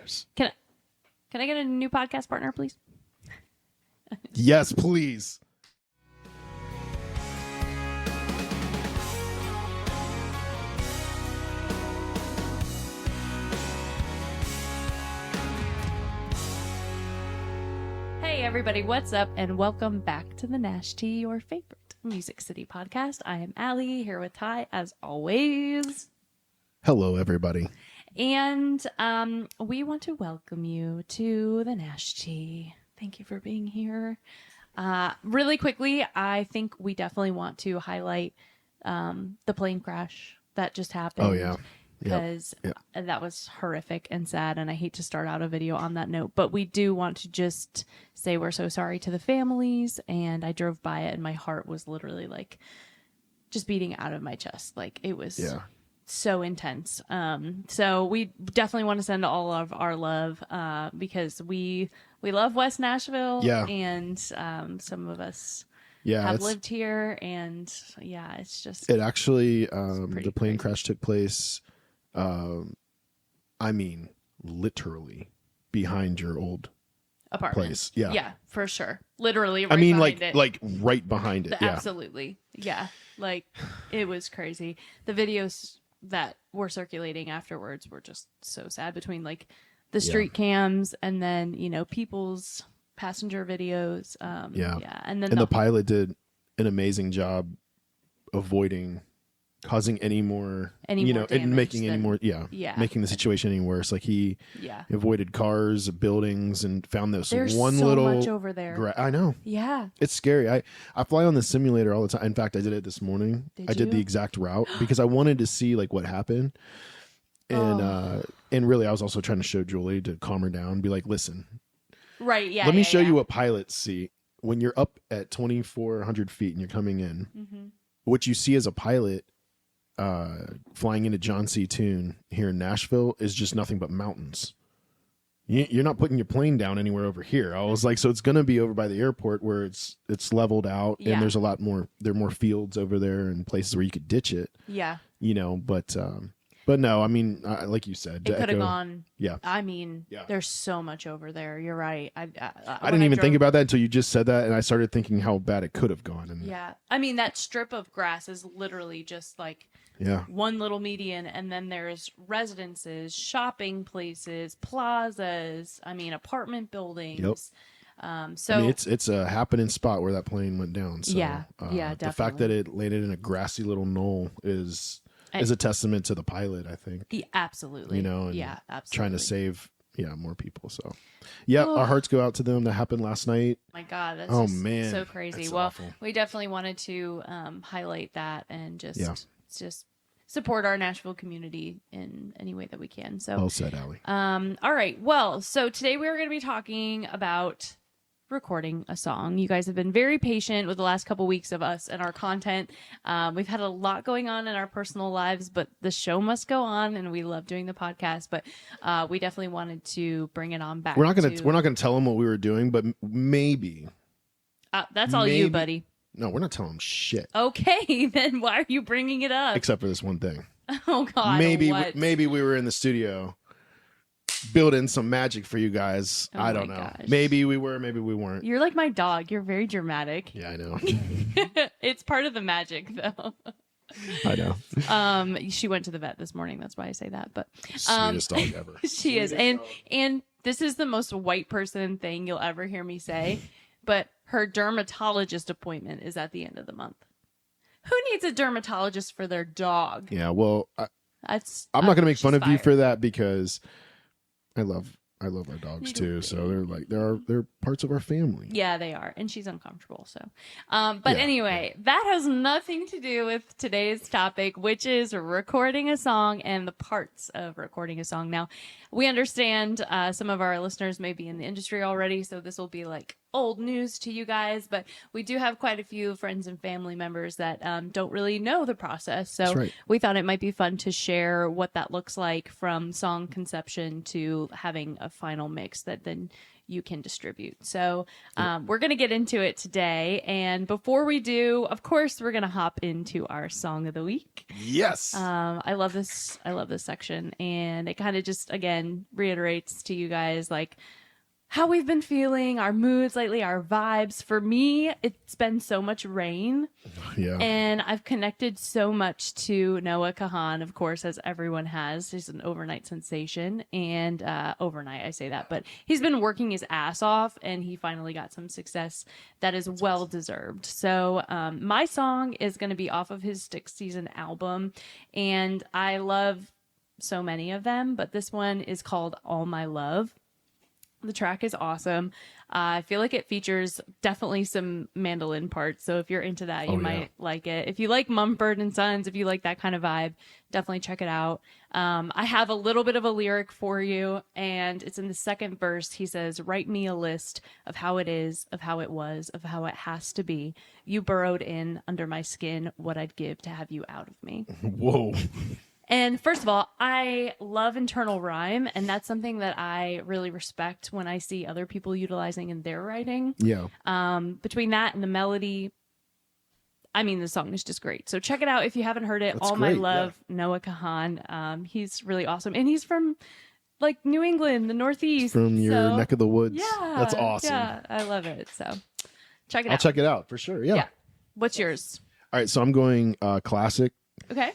cares? Can I get a new podcast partner, please? Yes, please. Hey everybody, what's up? And welcome back to the Nashtea, your favorite Music City podcast. I am Allie, here with Ty, as always. Hello, everybody. And we want to welcome you to the Nashtea. Thank you for being here. Really quickly, I think we definitely want to highlight the plane crash that just happened. Oh, yeah. Because that was horrific and sad, and I hate to start out a video on that note, but we do want to just say we're so sorry to the families. And I drove by it and my heart was literally like just beating out of my chest. Like it was so intense. So we definitely want to send all of our love because we love West Nashville. And some of us have lived here, and it's just it actually the plane crash took place I mean literally behind your old apartment place. Yeah, for sure. Literally right I mean behind it. like right behind it. Absolutely. Yeah. Like it was crazy. The videos that were circulating afterwards were just so sad, between like the street cams and then, you know, people's passenger videos. And then the pilot did an amazing job avoiding causing any more and making any more making the situation any worse. Like he avoided cars, buildings, and found this There's one so little much over there. I know. Yeah. It's scary. I fly on the simulator all the time. In fact, I did it this morning. I did the exact route because I wanted to see like what happened. And really I was also trying to show Julie to calm her down, be like, listen. Right, yeah. Let me show you what pilots see when you're up at 2,400 feet and you're coming in. Mm-hmm. What you see as a pilot flying into John C. Toon here in Nashville is just nothing but mountains. You're not putting your plane down anywhere over here. I was like, so it's going to be over by the airport where it's leveled out and there's a lot more. There are more fields over there and places where you could ditch it. Yeah. You know, but no, I mean, like you said, it could have gone. Yeah. I mean, there's so much over there. You're right. I didn't even think about that until you just said that, and I started thinking how bad it could have gone. And I mean, that strip of grass is literally just like one little median, and then there's residences, shopping places, plazas. I mean, apartment buildings. Yep. So I mean, it's a happening spot where that plane went down. So, definitely. The fact that it landed in a grassy little knoll is a testament to the pilot, I think. Absolutely. You know, and absolutely. Trying to save more people. So our hearts go out to them. That happened last night. My God, that's man, so crazy. That's well, awful. We definitely wanted to highlight that and just support our Nashville community in any way that we can. So well said, Allie. All right. Well, so today we're going to be talking about recording a song. You guys have been very patient with the last couple weeks of us and our content. We've had a lot going on in our personal lives, but the show must go on, and we love doing the podcast. But we definitely wanted to bring it on back. We're not gonna tell them what we were doing, but maybe that's all you, buddy. No, we're not telling them shit. Okay, then why are you bringing it up? Except for this one thing. Oh God, maybe we were in the studio building some magic for you guys. I don't know. Gosh. Maybe we were, maybe we weren't. You're like my dog. You're very dramatic. Yeah, I know. It's part of the magic, though. I know. She went to the vet this morning. That's why I say that. But sweetest dog ever. She is, and this is the most white person thing you'll ever hear me say. But her dermatologist appointment is at the end of the month. Who needs a dermatologist for their dog? Yeah, well, I'm not going to make fun of you fired. for that because I love our dogs too. So they're parts of our family. Yeah, they are. And she's uncomfortable. So, anyway, that has nothing to do with today's topic, which is recording a song and the parts of recording a song. Now, we understand some of our listeners may be in the industry already, so this will be like old news to you guys, but we do have quite a few friends and family members that don't really know the process. So we thought it might be fun to share what that looks like from song conception to having a final mix that then you can distribute. So we're going to get into it today. And before we do, of course, we're going to hop into our song of the week. Yes. I love this. I love this section. And it kind of just, again, reiterates to you guys, like, how we've been feeling, our moods lately, our vibes. For me, it's been so much rain. Yeah. And I've connected so much to Noah Kahan, of course, as everyone has. He's an overnight sensation. And overnight, I say that. But he's been working his ass off, and he finally got some success that is well-deserved. So my song is going to be off of his 6th Season album. And I love so many of them, but this one is called All My Love. The track is awesome. I feel like it features definitely some mandolin parts. So if you're into that, you might like it. If you like Mumford & Sons, if you like that kind of vibe, definitely check it out. I have a little bit of a lyric for you, and it's in the 2nd verse. He says, "Write me a list of how it is, of how it was, of how it has to be. You burrowed in under my skin, what I'd give to have you out of me." Whoa. And first of all, I love internal rhyme, and that's something that I really respect when I see other people utilizing in their writing. Yeah. Between that and the melody, I mean, the song is just great. So check it out if you haven't heard it. That's All great, My Love, Noah Kahan. He's really awesome. And he's from, like, New England, the Northeast. From your neck of the woods. Yeah. That's awesome. Yeah, I love it. So check it out. I'll check it out for sure. Yeah. What's yours? All right. So I'm going classic. Okay.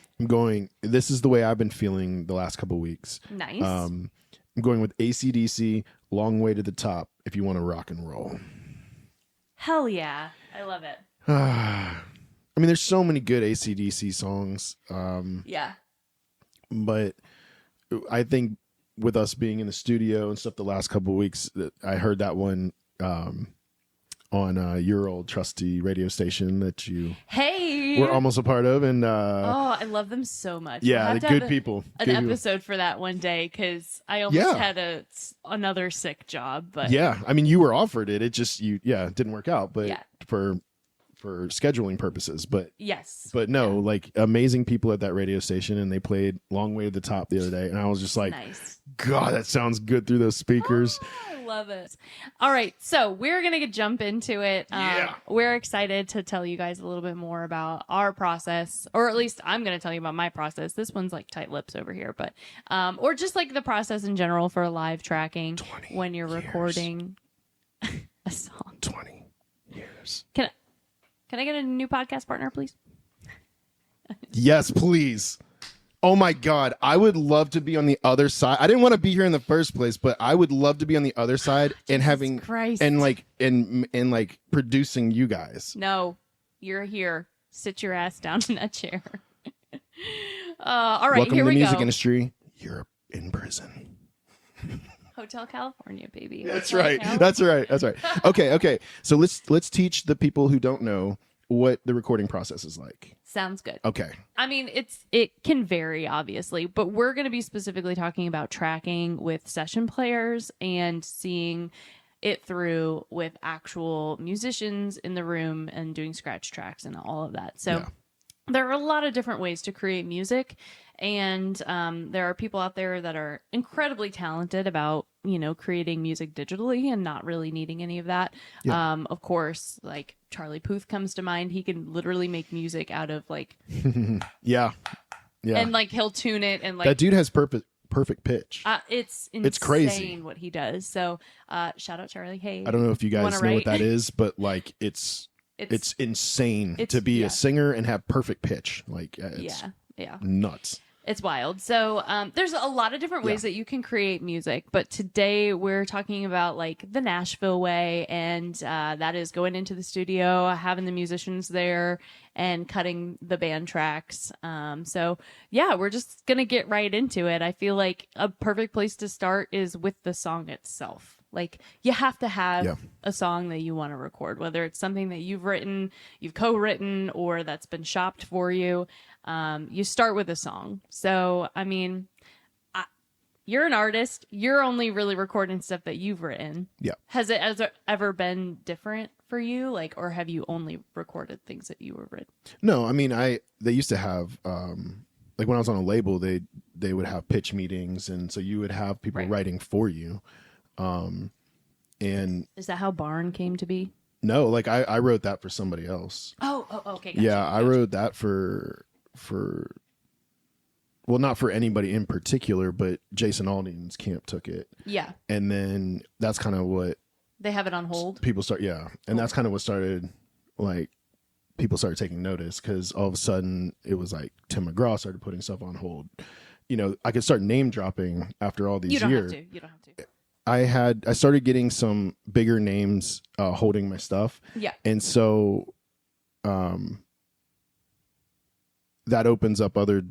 This is the way I've been feeling the last couple of weeks. Nice. I'm going with ACDC, Long Way to the Top, if you want to rock and roll. Hell yeah. I love it. I mean, there's so many good ACDC songs. Yeah. But I think with us being in the studio and stuff the last couple of weeks, I heard that one on your old trusty radio station that you were almost a part of. And I love them so much. Yeah, the good people. An episode for that one day, because I almost had another sick job. But yeah, I mean, you were offered it. It just it didn't work out. But for scheduling purposes. But but no, like, amazing people at that radio station, and they played Long Way to the Top the other day, and I was just like, God, that sounds good through those speakers. I love it. All right, so we're gonna jump into it. We're excited to tell you guys a little bit more about our process, or at least I'm gonna tell you about my process. This one's like tight lips over here, but or just like the process in general for live tracking when you're recording a song. 20 years. Can I get a new podcast partner, please? Yes, please. Oh my God, I would love to be on the other side. I didn't want to be here in the first place, but I would love to be on the other side and having Christ. and like producing you guys. No, you're here. Sit your ass down in that chair. All right, welcome here to we the music go. industry. You're in prison. Hotel California, baby. That's right. That's right. That's right. Okay. So let's teach the people who don't know what the recording process is like. Sounds good. Okay. I mean, it can vary, obviously, but we're going to be specifically talking about tracking with session players and seeing it through with actual musicians in the room and doing scratch tracks and all of that. So there are a lot of different ways to create music, and there are people out there that are incredibly talented about, creating music digitally and not really needing any of that. Of course, like Charlie Puth comes to mind. He can literally make music out of like yeah, and like he'll tune it, and like that dude has perfect pitch. It's crazy what he does. So shout out Charlie. Hey, I don't know if you guys know what that is, but like it's insane to be a singer and have perfect pitch. Like it's nuts. It's wild. So there's a lot of different ways that you can create music, but today we're talking about like the Nashville way, and that is going into the studio, having the musicians there, and cutting the band tracks. So yeah, we're just gonna get right into it. I feel like a perfect place to start is with the song itself. Like, you have to have a song that you want to record, whether it's something that you've written, you've co-written, or that's been shopped for you. You start with a song. So, I mean, you're an artist. You're only really recording stuff that you've written. Yeah. Has it ever been different for you? Like, or have you only recorded things that you were written? No, I mean, they used to have, like when I was on a label, they would have pitch meetings. And so you would have people writing for you. And is that how Barn came to be? No, like I wrote that for somebody else. Oh, okay. Gotcha, yeah. I wrote that for, well, not for anybody in particular, but Jason Aldean's camp took it. Yeah. And then that's kind of what they have it on hold. People start, yeah. And that's kind of what started, like, people started taking notice because all of a sudden it was like Tim McGraw started putting stuff on hold. You know, I could start name dropping after all these years. You don't have to. I started getting some bigger names holding my stuff. Yeah. And so that opens up other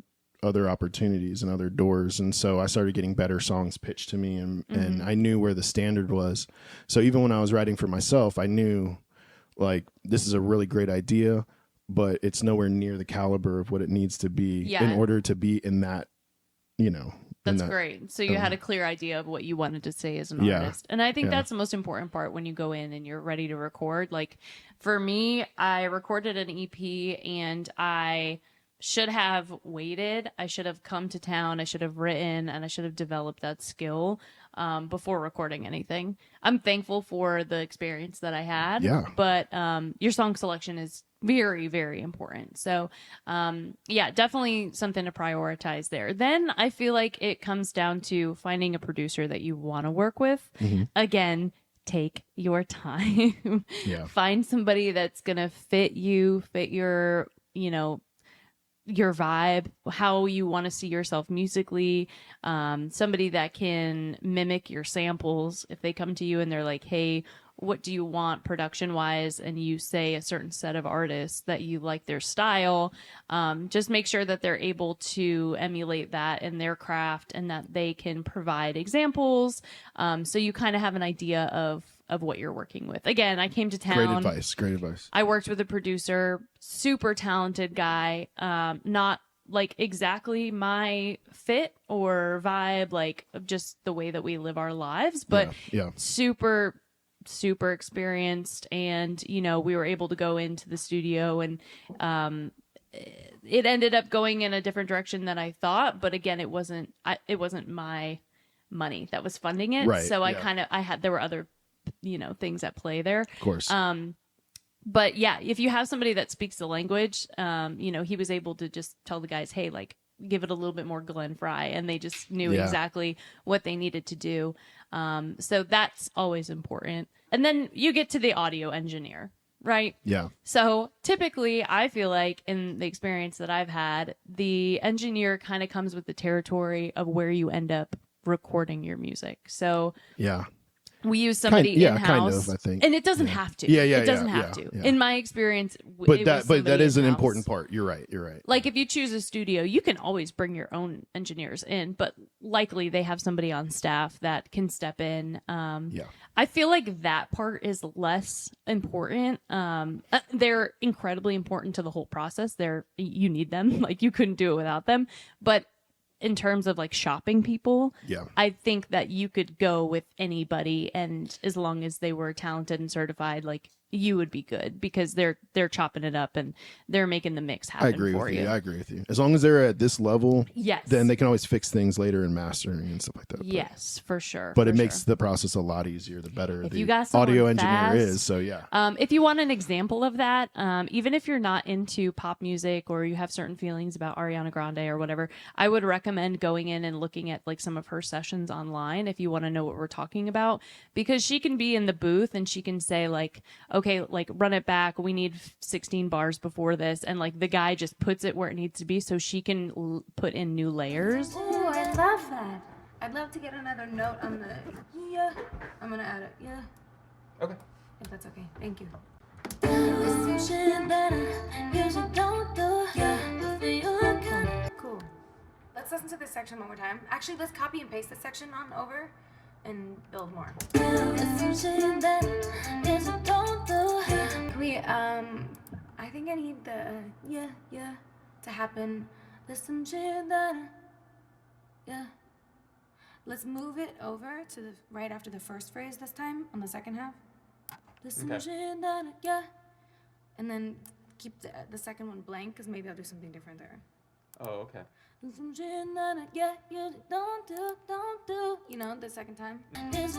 opportunities and other doors. And so I started getting better songs pitched to me and I knew where the standard was. So even when I was writing for myself, I knew like, this is a really great idea, but it's nowhere near the caliber of what it needs to be in order to be in that, you know. That's great. So you had a clear idea of what you wanted to say as an artist. And I think that's the most important part when you go in and you're ready to record. Like for me, I recorded an EP and I should have waited. I should have come to town. I should have written and I should have developed that skill before recording anything. I'm thankful for the experience that I had. Yeah. But your song selection is very, very important. So, yeah, definitely something to prioritize there. Then I feel like it comes down to finding a producer that you want to work with. Again, take your time. Find somebody that's going to fit you, fit your, you know, your vibe, how you want to see yourself musically, somebody that can mimic your samples. If they come to you and they're like, hey, what do you want production wise? And you say a certain set of artists that you like their style, just make sure that they're able to emulate that in their craft and that they can provide examples. So you kind of have an idea of what you're working with. Again, I came to town. Great advice. I worked with a producer, super talented guy, not like exactly my fit or vibe, like just the way that we live our lives, but super experienced. And, you know, we were able to go into the studio and it ended up going in a different direction than I thought. But again, it wasn't my money that was funding it. Right, so there were other, you know, things at play there. Of course. But yeah, if you have somebody that speaks the language, you know, he was able to just tell the guys, hey, like, give it a little bit more Glenn Fry, and they just knew exactly what they needed to do. So that's always important. And then you get to the audio engineer, right? Yeah. So typically, I feel like in the experience that I've had, the engineer kind of comes with the territory of where you end up recording your music. So yeah. We use somebody in-house. Kind of, I think. And it doesn't have to. It doesn't have to. Yeah. In my experience, but that is an important part. You're right. Like if you choose a studio, you can always bring your own engineers in, but likely they have somebody on staff that can step in. I feel like that part is less important. They're incredibly important to the whole process. You need them. Like you couldn't do it without them. But in terms of like shopping people, I think that you could go with anybody, and as long as they were talented and certified, like you would be good because they're chopping it up and they're making the mix happen. I agree with you. As long as they're at this level, then they can always fix things later in mastering and stuff like that. Yes, for sure. But it makes the process a lot easier the better if the you got audio engineer is. So yeah. If you want an example of that, even if you're not into pop music or you have certain feelings about Ariana Grande or whatever, I would recommend going in and looking at like some of her sessions online if you want to know what we're talking about, because she can be in the booth and she can say like, okay, like run it back. We need 16 bars before this. And like the guy just puts it where it needs to be so she can put in new layers. Oh, I love that. I'd love to get another note on the, I'm going to add it, Okay. If that's okay. Thank you. Cool. Let's listen to this section one more time. Actually, let's copy and paste this section on over and build more. I think I need the to happen. Listen to that, Let's move it over to the right after the first phrase this time on the second half. Yeah. And then keep the second one blank because maybe I'll do something different there. Oh, okay. Yeah, you don't do. You know, the second time. Okay, let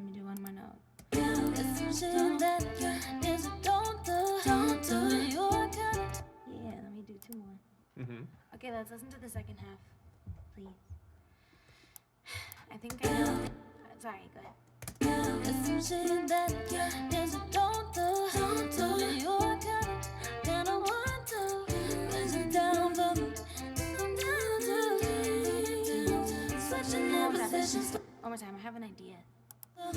me do one more note. Yeah, let me do two more. Mm-hmm. Okay, let's listen to the second half, please. I think I know. Sorry, go ahead. One more time, I have an idea. Is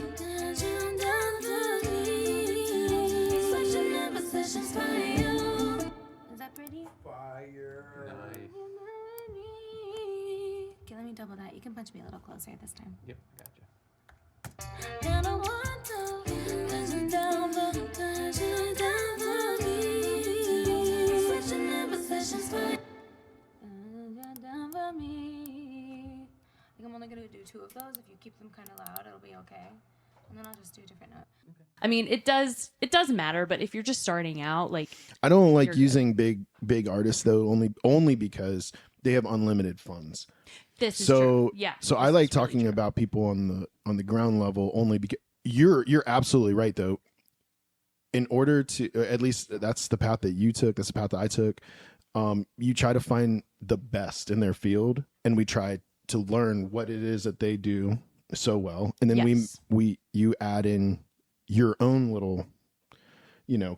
that pretty? Fire. Nice. Okay, let me double that. You can punch me a little closer this time. Yep, I gotcha. I think I'm only gonna do 2 of those. If you keep them kind of loud, it'll be okay. And then I'll just do a different note. I mean, it does matter, but if you're just starting out, like, I don't like You're using big artists though, only because they have unlimited funds. this is So true. Yeah. So this I is like really talking true. about people on the ground level only because you're absolutely right though. In order to, at least that's the path that you took, that's the path that I took. You try to find the best in their field, and we try to learn what it is that they do so well, and then Yes. you add in your own little,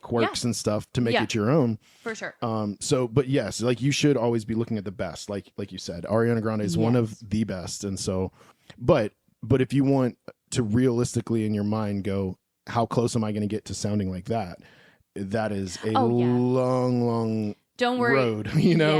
quirks and stuff to make Yeah. it your own. For sure. But yes, like you should always be looking at the best, like you said, Ariana Grande is one of Yes. the best, and so, but if you want to realistically in your mind go, how close am I going to get to sounding like that? That is a Oh, yeah. long Don't worry. road,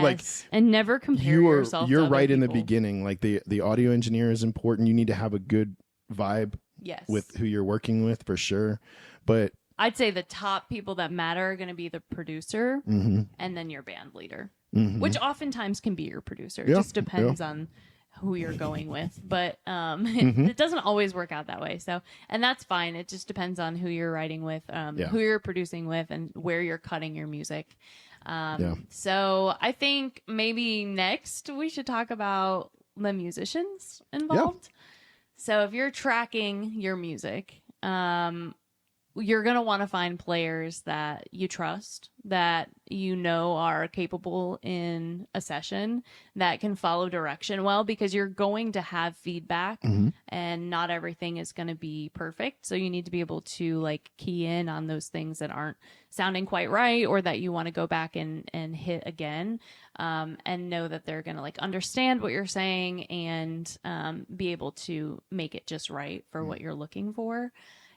like and never compare yourself. you're to other right in the people. beginning. Like the audio engineer is important. You need to have a good vibe Yes. with who you're working with for sure. But I'd say the top people that matter are going to be the producer mhm, and then your band leader, mhm. which oftentimes can be your producer. It Yeah, just depends on who you're going with. But Mm-hmm. it doesn't always work out that way. So, and that's fine. It just depends on who you're writing with, who you're producing with, and where you're cutting your music. So I think maybe next we should talk about the musicians involved. So if you're tracking your music, you're going to want to find players that you trust, that you know are capable in a session, that can follow direction well, because you're going to have feedback and not everything is going to be perfect. So you need to be able to like key in on those things that aren't sounding quite right, or that you want to go back and hit again, and know that they're going to like understand what you're saying and be able to make it just right for what you're looking for.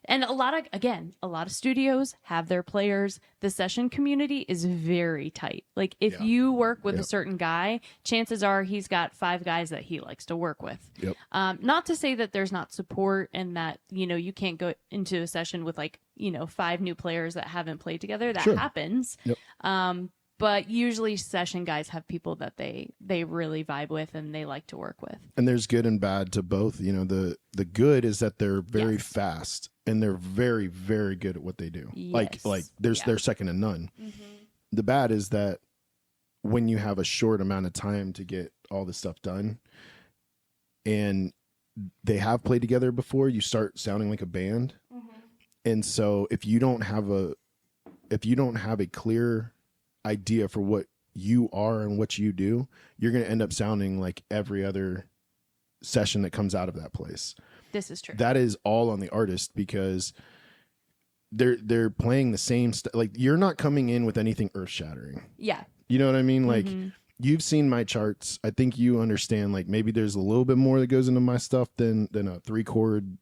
And a lot of studios have their players. The session community is very tight. Like if you work with a certain guy, chances are he's got 5 guys that he likes to work with. Yep. Not to say that there's not support and that, you can't go into a session with 5 new players that haven't played together. That happens. Yep. But usually session guys have people that they really vibe with and they like to work with. And there's good and bad to both. The good is that they're very fast and they're very, very good at what they do. Yes. Like they're second to none. Mm-hmm. The bad is that when you have a short amount of time to get all this stuff done and they have played together before, you start sounding like a band. Mm-hmm. And so if you don't have a clear idea for what you are and what you do, you're going to end up sounding like every other session that comes out of that place. This is true. That is all on the artist because they're playing the same stuff. Like you're not coming in with anything earth shattering. Yeah. You know what I mean? Like you've seen my charts. I think you understand, like maybe there's a little bit more that goes into my stuff than a 3-chord,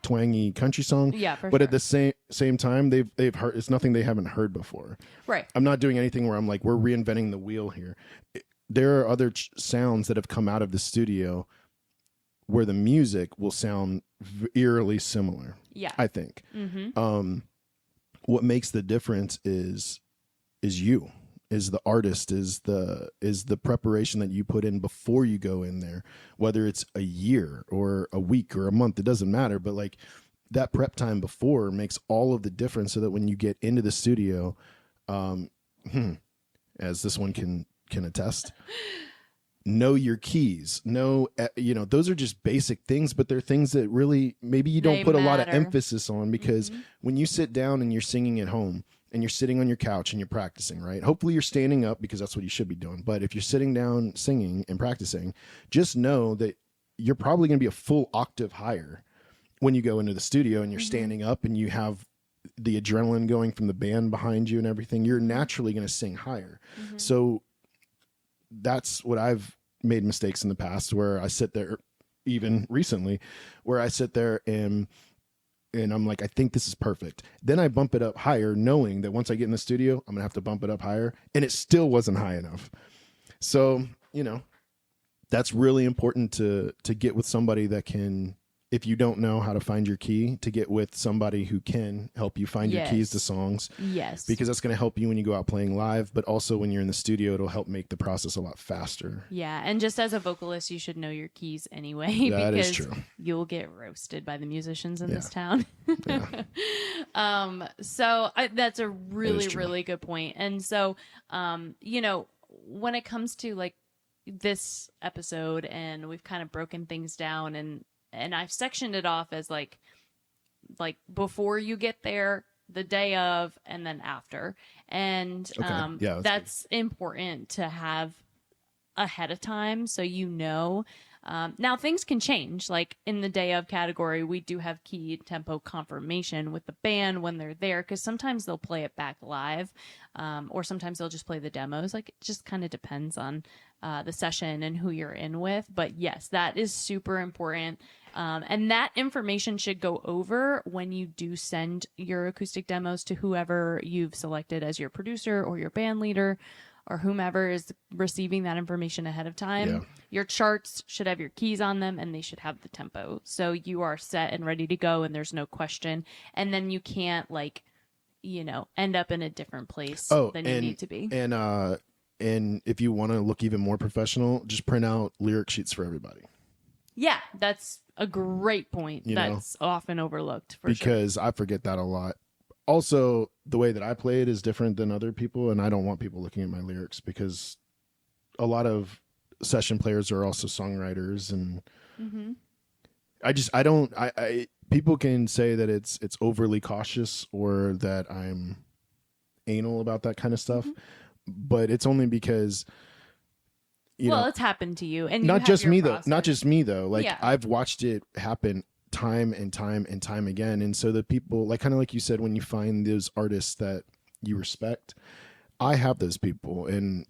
twangy country song. Yeah, for but sure. at the same time, they've heard, it's nothing they haven't heard before. Right. I'm not doing anything where I'm like, we're reinventing the wheel here. There are other sounds that have come out of the studio where the music will sound eerily similar. Yeah. I think. Mm-hmm. What makes the difference is you is the artist, is the preparation that you put in before you go in there, whether it's a year or a week or a month, it doesn't matter. But like that prep time before makes all of the difference, so that when you get into the studio, as this one can attest, know your keys, those are just basic things, but they're things that really maybe you don't put a lot of emphasis on, because when you sit down and you're singing at home and you're sitting on your couch and you're practicing, right? Hopefully you're standing up, because that's what you should be doing. But if you're sitting down singing and practicing, just know that you're probably going to be a full octave higher when you go into the studio and you're standing up and you have the adrenaline going from the band behind you and everything. You're naturally going to sing higher. So that's what I've made mistakes in the past, where I sit there, even recently, where I sit there and I'm like, I think this is perfect. Then I bump it up higher, knowing that once I get in the studio, I'm gonna have to bump it up higher, and it still wasn't high enough. So, that's really important to get with somebody that can, if you don't know how to find your key, to get with somebody who can help you find your keys to songs. Yes. Because that's going to help you when you go out playing live, but also when you're in the studio, it'll help make the process a lot faster. Yeah. And just as a vocalist, you should know your keys anyway. That because is true. You'll get roasted by the musicians in this town. Yeah. So that's a really, really good point. And so, when it comes to like this episode, and we've kind of broken things down, and I've sectioned it off as like before you get there, the day of, and then after. And that's important to have ahead of time, so now things can change. Like in the day of category, we do have key tempo confirmation with the band when they're there, because sometimes they'll play it back live, or sometimes they'll just play the demos. Like it just kind of depends on the session and who you're in with. But yes, that is super important. And that information should go over when you do send your acoustic demos to whoever you've selected as your producer or your band leader, or whomever is receiving that information ahead of time. Yeah. Your charts should have your keys on them, and they should have the tempo. So you are set and ready to go, and there's no question. And then you can't end up in a different place than you need to be. And if you want to look even more professional, just print out lyric sheets for everybody. Yeah, that's a great point. That's often overlooked because I forget that a lot. Also, the way that I play it is different than other people, and I don't want people looking at my lyrics, because a lot of session players are also songwriters, and people can say that it's overly cautious, or that I'm anal about that kind of stuff, but it's only because it's happened to you, and not just me though. Like I've watched it happen time and time and time again. And so the people, like kind of like you said, when you find those artists that you respect, I have those people, and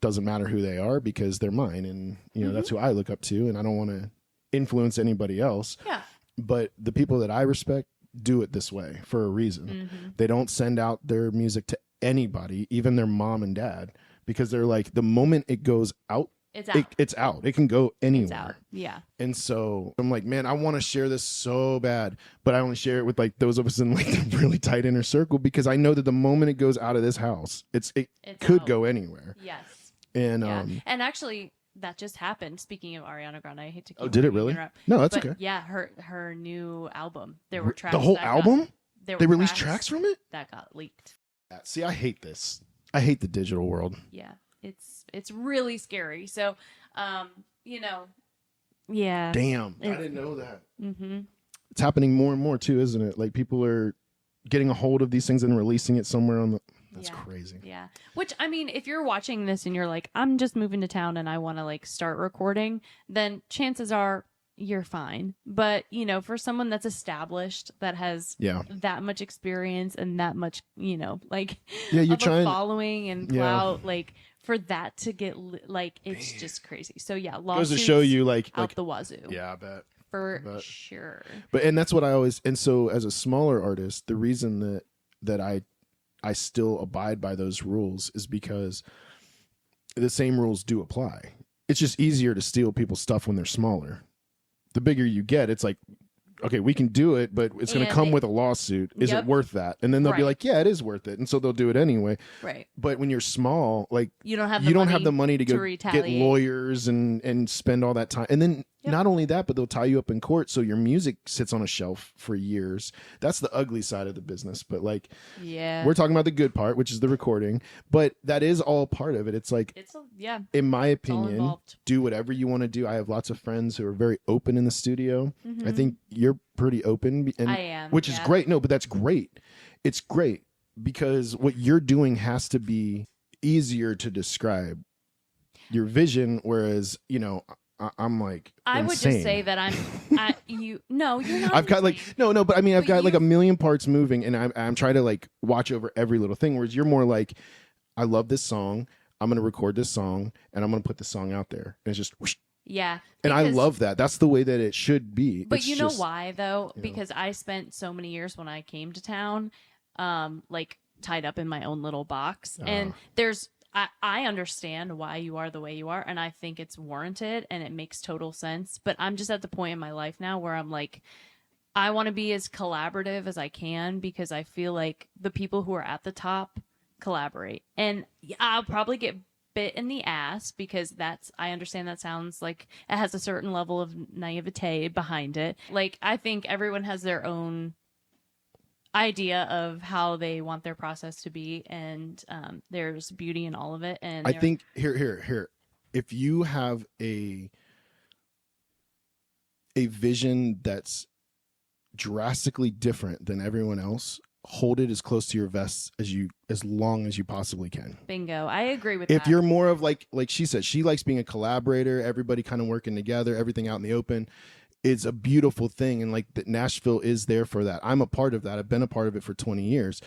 doesn't matter who they are, because they're mine, and that's who I look up to, and I don't want to influence anybody else. Yeah. But the people that I respect do it this way for a reason. They don't send out their music to anybody, even their mom and dad, because they're like, the moment it goes out, it's out. It can go anywhere. It's out. Yeah. And so I'm like, man, I want to share this so bad, but I only share it with like those of us in like the really tight inner circle, because I know that the moment it goes out of this house, it could go anywhere. Yes. And and actually that just happened. Speaking of Ariana Grande, I hate to keep. Oh, did it really? Interrupt. No, that's okay. Yeah, her new album. There were tracks. The whole album? They released tracks from it? That got leaked. See, I hate this. I hate the digital world. Yeah. It's really scary. So, yeah. Damn, I didn't know that. It's happening more and more too, isn't it? Like people are getting a hold of these things and releasing it somewhere on the. That's crazy. Yeah. Which, I mean, if you're watching this and you're like, I'm just moving to town and I want to like start recording, then chances are you're fine. But, for someone that's established, that has that much experience and that much, you're trying following and clout, like for that to get it's just crazy. So lawsuits goes to show you like the wazoo. Yeah, I bet. For sure. And that's what I always, and so as a smaller artist, the reason that I still abide by those rules is because the same rules do apply. It's just easier to steal people's stuff when they're smaller. The bigger you get, it's like okay, we can do it, but it's going to come with a lawsuit. Is it worth that? And then they'll be like, yeah, it is worth it. And so they'll do it anyway. Right. But when you're small, like you don't have the money to go get lawyers and spend all that time. And then not only that, but they'll tie you up in court. So your music sits on a shelf for years. That's the ugly side of the business. But like, we're talking about the good part, which is the recording, but that is all part of it. It's like, in my opinion, do whatever you want to do. I have lots of friends who are very open in the studio. I think you're pretty open, and, I am, which is great. No, but that's great. It's great because what you're doing has to be easier to describe your vision. Whereas, you know, I'm like, I would just say that you're not. I've got like, no, but I mean, I've got like a million parts moving, and I'm trying to like watch over every little thing. Whereas you're more like, I love this song. I'm going to record this song and I'm going to put this song out there. And it's just whoosh. Yeah. And I love that. That's the way that it should be. But you know why though? Because I spent so many years when I came to town, like tied up in my own little box. And I understand why you are the way you are. And I think it's warranted and it makes total sense. But I'm just at the point in my life now where I'm like, I want to be as collaborative as I can because I feel like the people who are at the top collaborate, and I'll probably get bit in the ass because I understand that sounds like it has a certain level of naivete behind it. Like, I think everyone has their own idea of how they want their process to be, and there's beauty in all of it. And I think here, if you have a vision that's drastically different than everyone else, hold it as close to your vest as long as you possibly can. Bingo. I agree with that. If you're more of like she said, she likes being a collaborator, everybody kind of working together, everything out in the open. It's a beautiful thing. And like that Nashville is there for that. I'm a part of that. I've been a part of it for 20 years.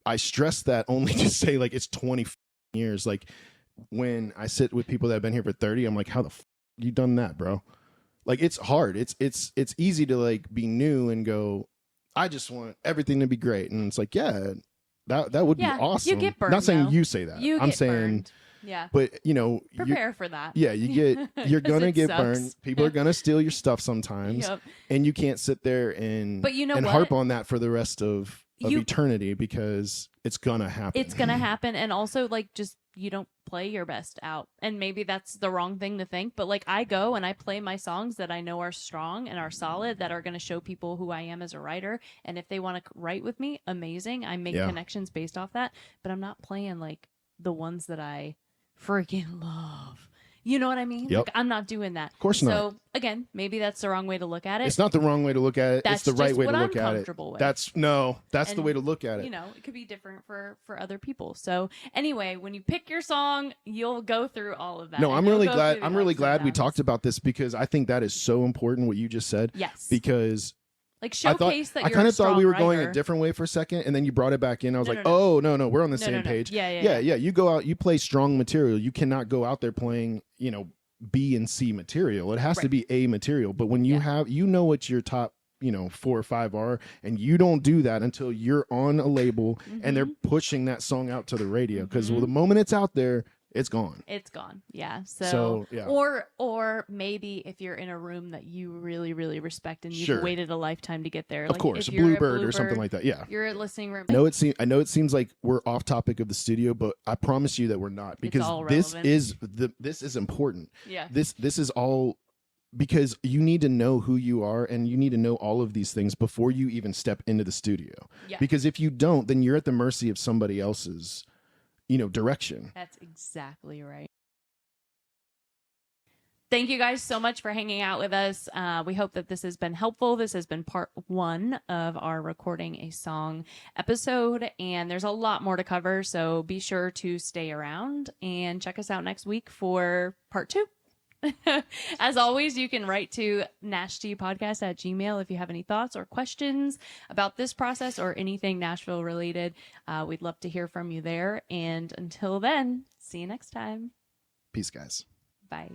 I stress that only to say like it's 20 years. Like when I sit with people that have been here for 30, I'm like, how the you done that, bro? Like it's hard. It's easy to like be new and go, I just want everything to be great. And it's like, that would be awesome. You get burned. Not saying you say that. I'm saying burned. Yeah. But you know, prepare for that. Yeah, you're gonna get burned. People are gonna steal your stuff sometimes. And you can't sit there and harp on that for the rest of eternity because it's gonna happen. It's gonna happen. And also like just you don't play your best out. And maybe that's the wrong thing to think, but like I go and I play my songs that I know are strong and are solid, that are going to show people who I am as a writer. And if they want to write with me, amazing. I make connections based off that, but I'm not playing like the ones that I freaking love. You know what I mean? Yep. Like, I'm not doing that. Of course not. So again, maybe that's the wrong way to look at it. It's not the wrong way to look at it. That's it's the right just way what to look I'm at it. comfortable with. That's the way to look at it. You know, it could be different for other people. So anyway, when you pick your song, you'll go through all of that. No, I'm really glad we talked about this because I think that is so important what you just said. Yes. Because like showcase that you're I kind of thought we were going writer. a different way for a second, and then you brought it back in. I was oh, no, we're on the same page. Yeah. You go out, you play strong material. You cannot go out there playing, you know, B and C material. It has to be A material. But when you have, you know what your top, 4 or 5 are, and you don't do that until you're on a label and they're pushing that song out to the radio. Because the moment it's out there, it's gone. It's gone. Yeah. So yeah. Or maybe if you're in a room that you really, really respect and you've waited a lifetime to get there. Of course, a Bluebird or something like that. Yeah. You're a listening room. I know it seems like we're off topic of the studio, but I promise you that we're not, because this is important. Yeah. This is all because you need to know who you are and you need to know all of these things before you even step into the studio. Yeah. Because if you don't, then you're at the mercy of somebody else's direction. That's exactly right. Thank you guys so much for hanging out with us. We hope that this has been helpful. This has been part 1 of our recording a song episode, and there's a lot more to cover, so be sure to stay around and check us out next week for part 2. As always, you can write to nashteapodcast@gmail.com if you have any thoughts or questions about this process or anything Nashville related. We'd love to hear from you there. And until then, see you next time. Peace, guys. Bye.